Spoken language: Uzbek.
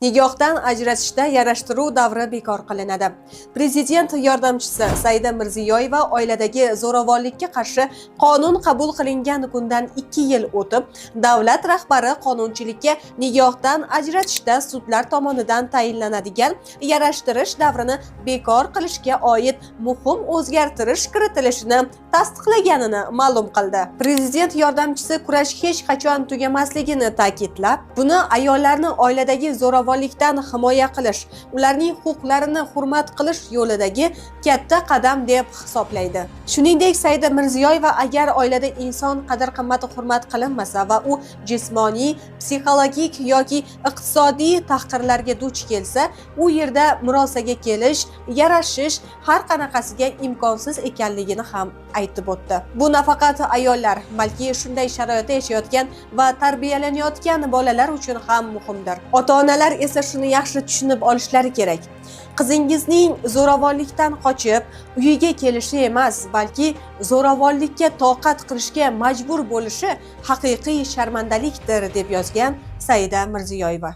Nikohdan ajratishda yarashtiruv davri bekor qilinadi. Prezident yordamchisi Saida Mirziyoyeva oiladagi zo'ravonlikka qarshi qonun qabul qilingan kundan 2 yil o'tib, davlat rahbari qonunchilikka nikohdan ajratishda sudlar tomonidan tayinlanadigan yarashtirish davrini bekor qilishga oid muhim o'zgartirish kiritilishini tasdiqlaganini ma'lum qildi. Prezident yordamchisi kurash hech qachon tugamasligini ta'kidlab, buni ayollarni oiladagi zo'ravonlikdan himoya qilish, ularning huquqlarini hurmat qilish yo'lidagi katta qadam deb hisoblaydi. Shuningdek, Saida Mirziyoyeva agar oilada inson qadr-qimmati hurmat qilinmasa va u jismoniy, psixologik yoki iqtisodiy tahqirlarga duch kelsa, u yerda murosaga kelish, yarashish har qanaqasiga imkonsiz ekanligini ham aytib o'tdi. Bu nafaqat ayollar, balki shunday sharoitda yashayotgan va tarbiyalanayotgan bolalar uchun ham muhimdir. Ota-onalar esa shuni yaxshi tushunib olishlari kerak. Qizingizning zo'ravonlikdan qochib, uyiga kelishi emas, balki zo'ravonlikka toqat qilishga majbur bo'lishi haqiqiy sharmandalikdir, deb yozgan Saida Mirziyoyeva.